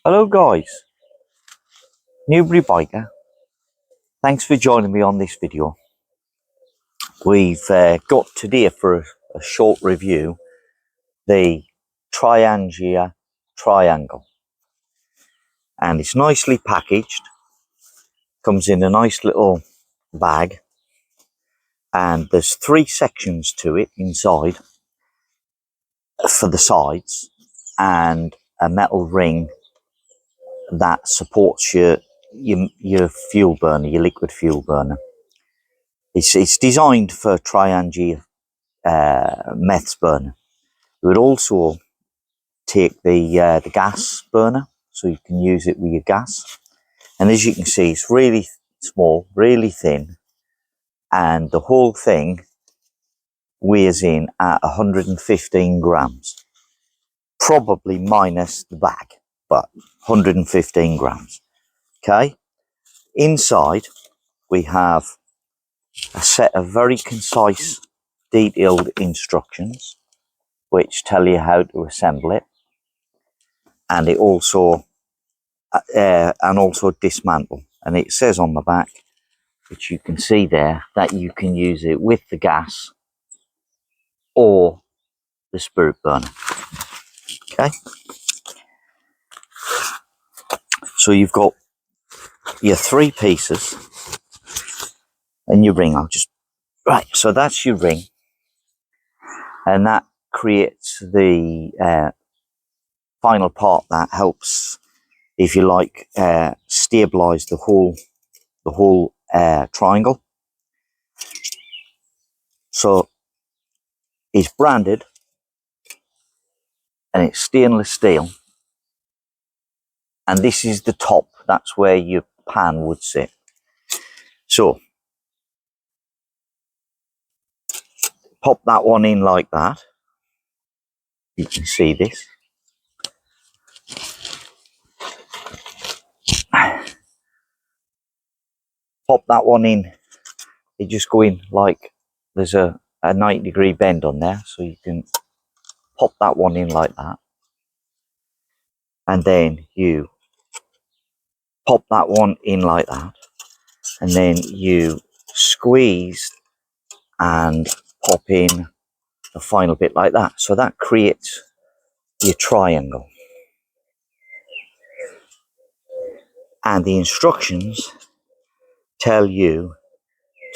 Hello guys, Newbury Biker. Thanks for joining me on this video. We've got today for a short review the Trangia Triangle, and it's nicely packaged. Comes in a nice little bag, and there's 3 sections to it inside for the sides, and a metal ring that supports your fuel burner, your liquid fuel burner. It's designed for Triangia meths burner. You would also take the gas burner, so you can use it with your gas. And as you can see, it's really small, really thin, and the whole thing weighs in at 115 grams, probably minus the bag, but 115 grams. Okay, inside we have a set of very concise, detailed instructions which tell you how to assemble it, and it also dismantle. And it says on the back, which you can see there, that you can use it with the gas or the spirit burner. Okay, so you've got your 3 pieces and your ring. So that's your ring, and that creates the final part that helps, if you like, stabilize the whole triangle. So it's branded and it's stainless steel, and this is the top. That's where your pan would sit. So pop that one in like that. You can see this. Pop that one in. You just go in like there's a 90-degree bend on there, so you can pop that one in like that, and then you pop that one in like that, and then you squeeze and pop in the final bit like that. So that creates your triangle. And the instructions tell you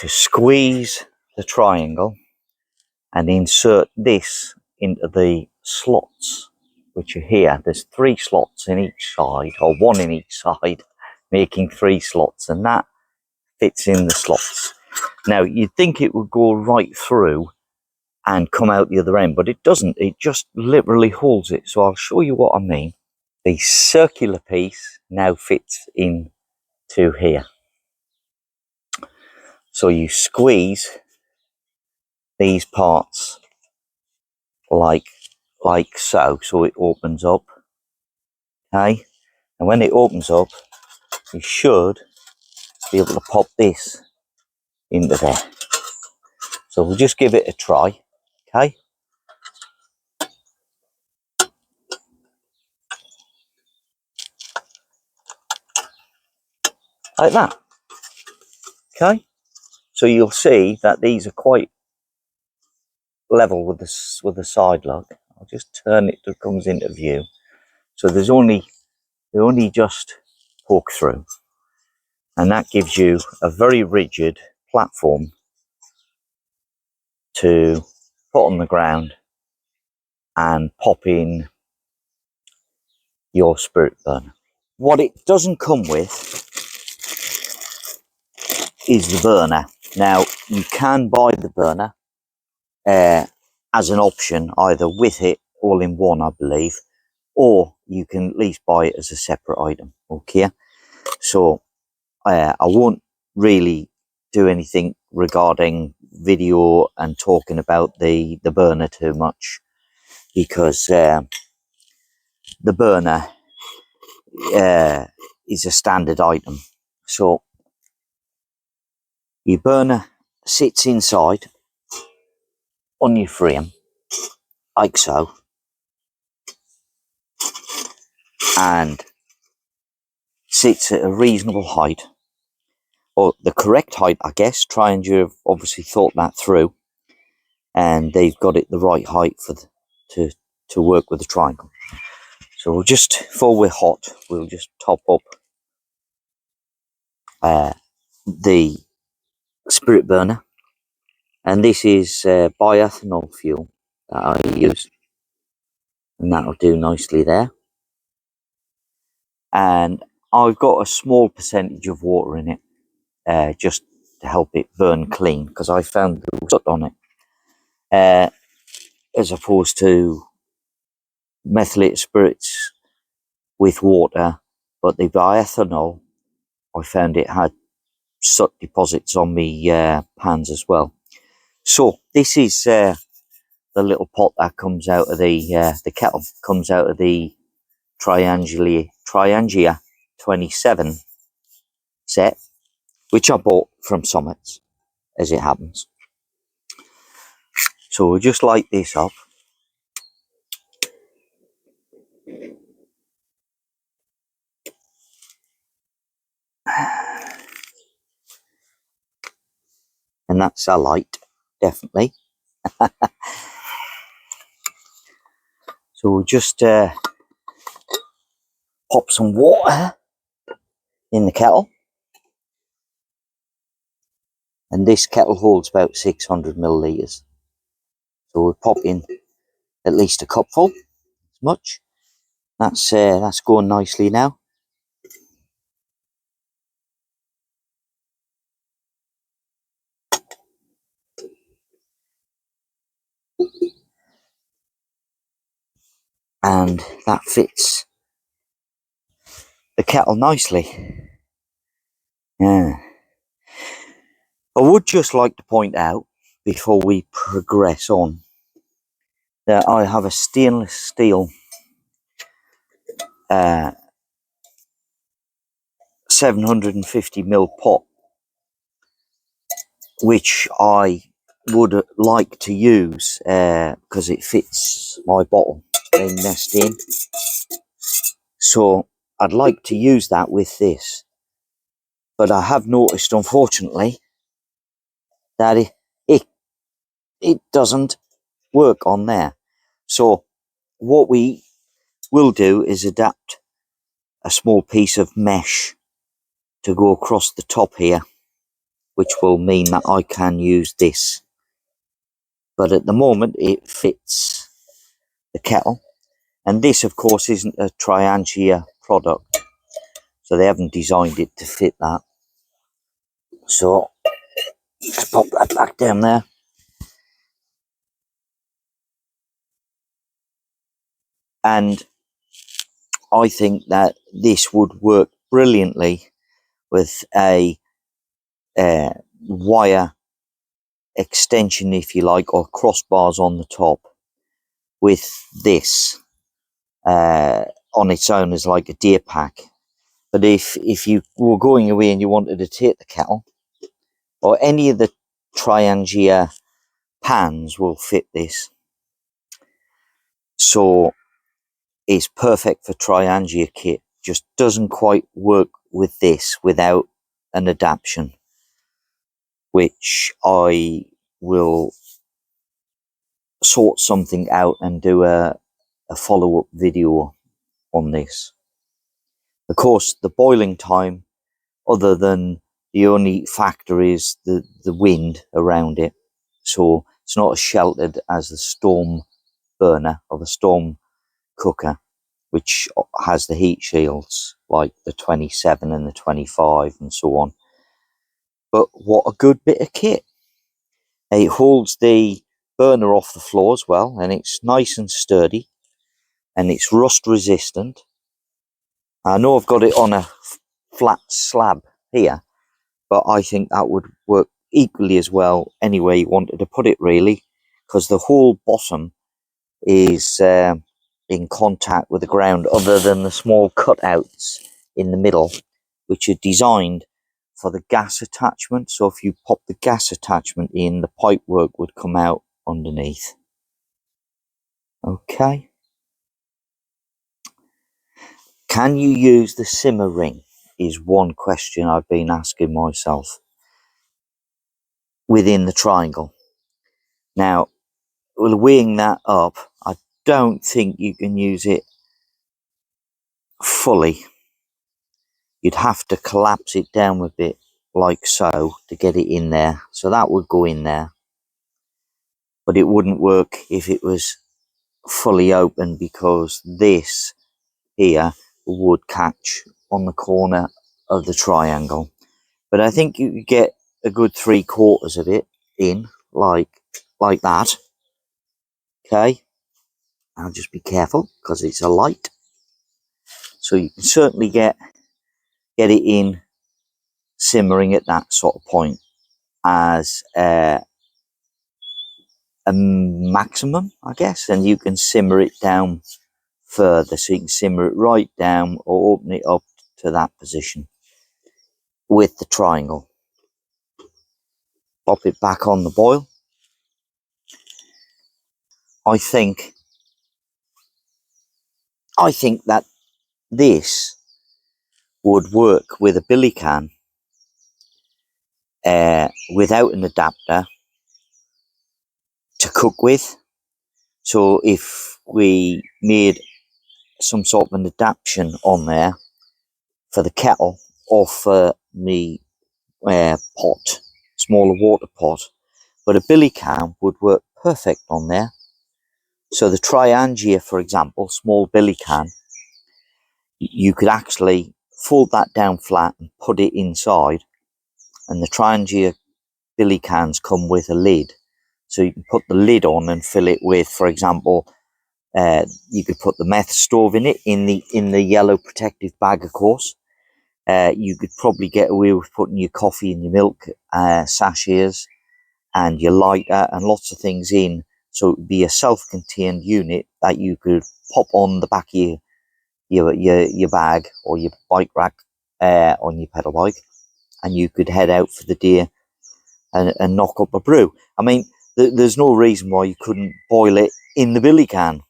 to squeeze the triangle and insert this into the slots, which are here. There's 3 slots in each side, or 1 in each side, making 3 slots, and that fits in the slots. Now, you'd think it would go right through and come out the other end, but it doesn't. It just literally holds it. So I'll show you what I mean. The circular piece now fits into here. So you squeeze these parts like so it opens up. Okay, and when it opens up, you should be able to pop this into there. So we'll just give it a try. Okay, like that. Okay, so you'll see that these are quite level with the side lock. I'll just turn it till it comes into view. So they only just poke through, and that gives you a very rigid platform to put on the ground and pop in your spirit burner. What it doesn't come with is the burner. Now, you can buy the burner as an option, either with it all in one, I believe, or you can at least buy it as a separate item. Okay, so I won't really do anything regarding video and talking about the burner too much, because the burner is a standard item. So your burner sits inside on your frame like so, and sits at a reasonable height, or the correct height, I guess. Triangia have obviously thought that through, and they've got it the right height for to work with the triangle. So we'll just, before we're hot, we'll just top up the spirit burner, and this is bioethanol fuel that I use, and that'll do nicely there. And I've got a small percentage of water in it, just to help it burn clean, because I found there was soot on it, as opposed to methylated spirits with water. But the bioethanol, I found it had soot deposits on me pans as well. So this is the little pot that comes out of the kettle, comes out of the Trangia 27 set, which I bought from Summits, as it happens. So we'll just light this up. And that's a light, definitely. So we'll just pop some water in the kettle. And this kettle holds about 600 millilitres. So we'll pop in at least a cupful, as much. That's going nicely now. And that fits the kettle nicely. Yeah. I would just like to point out, before we progress on, that I have a stainless steel 750ml pot, which I would like to use because it fits my bottle they nest in. So I'd like to use that with this, but I have noticed, unfortunately, that it doesn't work on there. So what we will do is adapt a small piece of mesh to go across the top here, which will mean that I can use this. But at the moment it fits the kettle, and this of course isn't a Triangia product, so they haven't designed it to fit that. So let's pop that back down there. And I think that this would work brilliantly with a wire extension, if you like, or crossbars on the top, with this on its own as like a deer pack. But if you were going away and you wanted to take the kettle, or any of the Triangia pans will fit this, so it's perfect for Triangia kit. Just doesn't quite work with this without an adaptation, which I will sort something out and do a follow-up video on this. Of course, the boiling time, other than the only factor is the wind around it, so it's not as sheltered as the storm burner or the storm cooker, which has the heat shields like the 27 and the 25 and so on. But what a good bit of kit. It holds the burner off the floor as well, and it's nice and sturdy, and it's rust resistant. I know I've got it on a flat slab here, but I think that would work equally as well anywhere you wanted to put it, really, because the whole bottom is in contact with the ground, other than the small cutouts in the middle, which are designed for the gas attachment. So if you pop the gas attachment in, the pipe work would come out underneath. Okay. Can you use the simmer ring? is one question I've been asking myself within the triangle. Now, well, weighing that up, I don't think you can use it fully. You'd have to collapse it down a bit like so to get it in there. So that would go in there. But it wouldn't work if it was fully open, because this here would catch on the corner of the triangle. But I think you could get a good 3/4 of it in, like that. Okay, I'll just be careful because it's a light. So you can certainly get it in simmering at that sort of point as a maximum, I guess, and you can simmer it down further, so you can simmer it right down or open it up to that position with the triangle. Pop it back on the boil. I think that this would work with a billy can without an adapter to cook with. So if we made some sort of an adaptation on there for the kettle or for the pot, smaller water pot, but a billy can would work perfect on there. So the Triangia, for example, small billy can, you could actually fold that down flat and put it inside, and the Trangia billy cans come with a lid, so you can put the lid on and fill it with, for example, you could put the meth stove in it, in the yellow protective bag, of course. You could probably get away with putting your coffee and your milk sachets and your lighter and lots of things in, so it would be a self-contained unit that you could pop on the back of your bag or your bike rack on your pedal bike, and you could head out for the day and knock up a brew. I mean, there's no reason why you couldn't boil it in the billy can.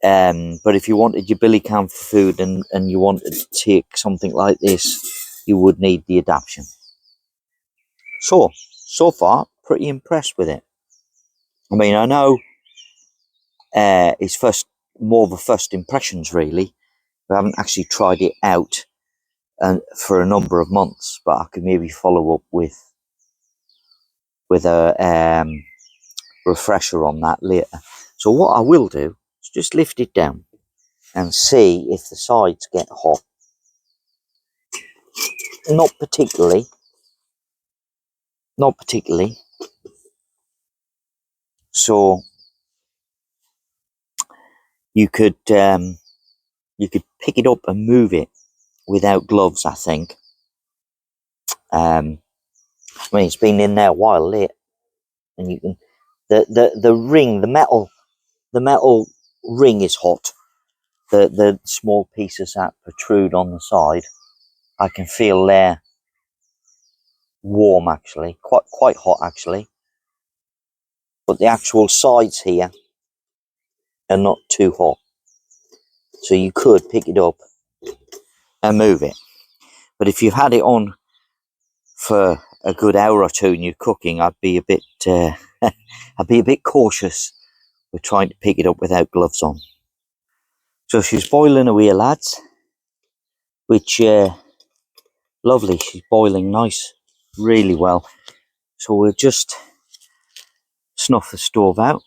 But if you wanted your billy can for food and you wanted to take something like this, you would need the adaptation. So far, pretty impressed with it. I mean, I know it's more of a first impressions, really. I haven't actually tried it out for a number of months, but I could maybe follow up with a refresher on that later. So what I will do is just lift it down and see if the sides get hot. Not particularly. So you could pick it up and move it without gloves, I think. I mean, it's been in there a while lit, and you can the ring, the metal ring is hot. The small pieces that protrude on the side, I can feel they're warm, actually, quite hot actually. But the actual sides here are not too hot, so you could pick it up and move it. But if you've had it on for a good hour or two and you're cooking, I'd be a bit cautious with trying to pick it up without gloves on. So she's boiling away, lads, which lovely. She's boiling nice, really well. So we'll just snuff the stove out.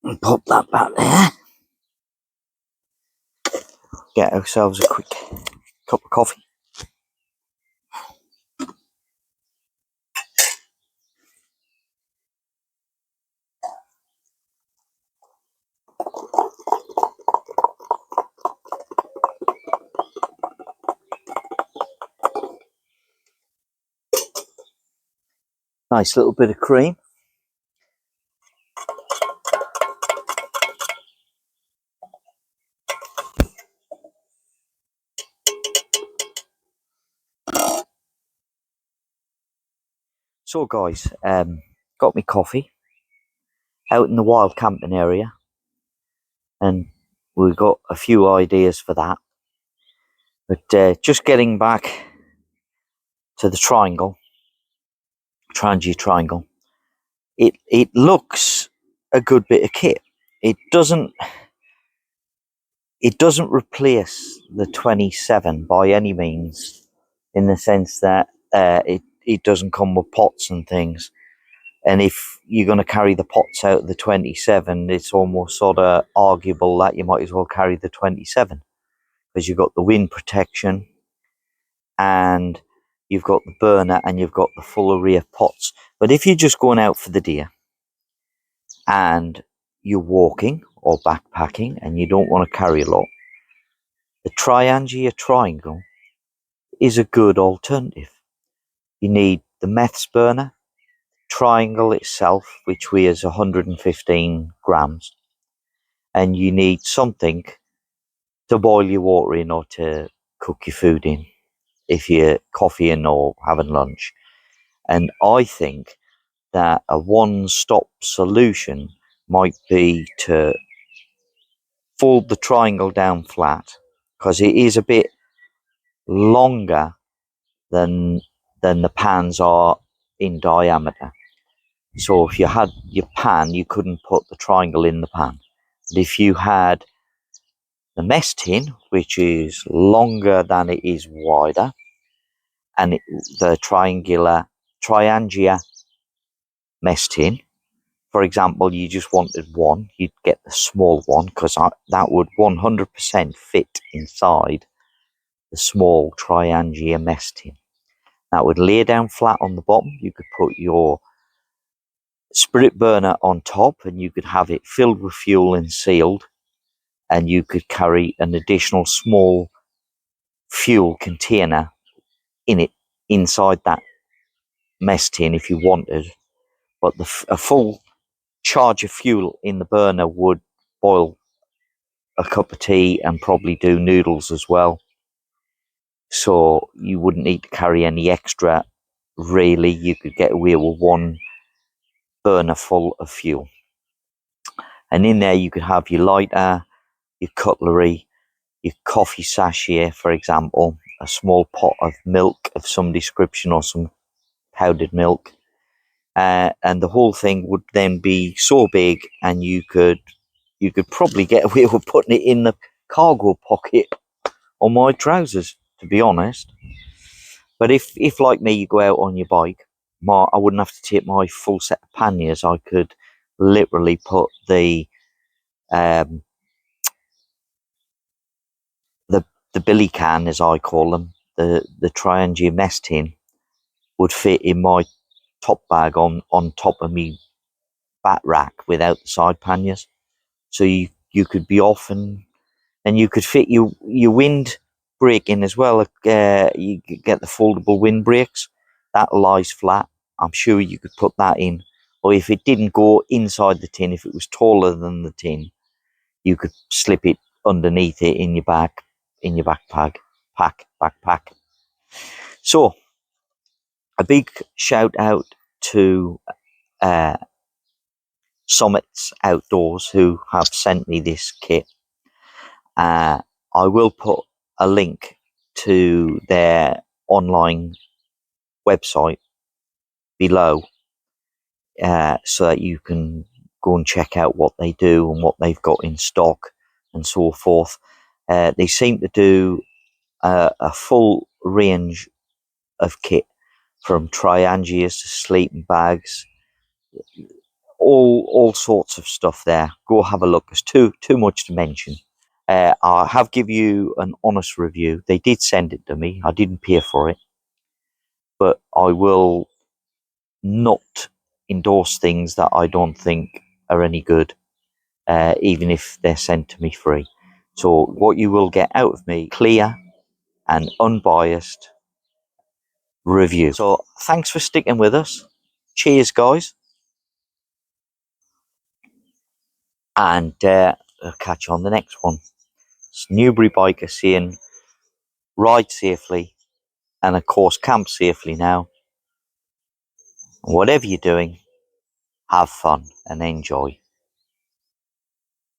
And pop that back there. Get ourselves a quick cup of coffee. Nice little bit of cream. So guys, got me coffee out in the wild camping area. and we've got a few ideas for that. But just getting back to the Triangia Triangle, it looks a good bit of kit. It doesn't replace the 27 by any means, in the sense that it doesn't come with pots and things. And if you're going to carry the pots out of the 27, it's almost sort of arguable that you might as well carry the 27, because you've got the wind protection and you've got the burner and you've got the full array of pots. But if you're just going out for the deer and you're walking or backpacking and you don't want to carry a lot, the Trangia Triangle is a good alternative. You need the meths burner, Triangle itself, which weighs 115 grams, and you need something to boil your water in or to cook your food in if you're coffeeing or having lunch. And I think that a one-stop solution might be to fold the Triangle down flat, because it is a bit longer than the pans are in diameter. So if you had your pan, you couldn't put the Triangle in the pan. But if you had the mess tin, which is longer than it is wider, and the Triangia mess tin, for example, you just wanted one, you'd get the small one, because that would 100% fit inside the small Triangia mess tin. That would lay down flat on the bottom. You could put your spirit burner on top and you could have it filled with fuel and sealed, and you could carry an additional small fuel container in it inside that mess tin if you wanted. But a full charge of fuel in the burner would boil a cup of tea and probably do noodles as well. So you wouldn't need to carry any extra. Really, you could get away with one burner full of fuel. And in there you could have your lighter, your cutlery, your coffee sachet, for example, a small pot of milk of some description or some powdered milk. And the whole thing would then be so big, and you could probably get away with putting it in the cargo pocket on my trousers, to be honest. But if like me, you go out on your bike, I wouldn't have to take my full set of panniers. I could literally put the billy can, as I call them, the Triangia mess tin, would fit in my top bag on top of me bat rack without the side panniers. So you could be off, and you could fit your wind brake in as well. You could get the foldable wind brakes that lies flat. I'm sure you could put that in. Or if it didn't go inside the tin, if it was taller than the tin, you could slip it underneath it in your backpack. So a big shout out to Summits Outdoors, who have sent me this kit. I will put a link to their online website below, so that you can go and check out what they do and what they've got in stock and so forth. They seem to do a full range of kit, from Triangias to sleeping bags, all sorts of stuff there. Go have a look. There's too much to mention. I have give you an honest review. They did send it to me. I didn't pay for it, but I will not endorse things that I don't think are any good, even if they're sent to me free. So what you will get out of me, clear and unbiased review. So thanks for sticking with us. Cheers, guys. And I'll catch you on the next one. It's Newbury Biker saying, ride safely, and of course camp safely now. Whatever you're doing, have fun and enjoy.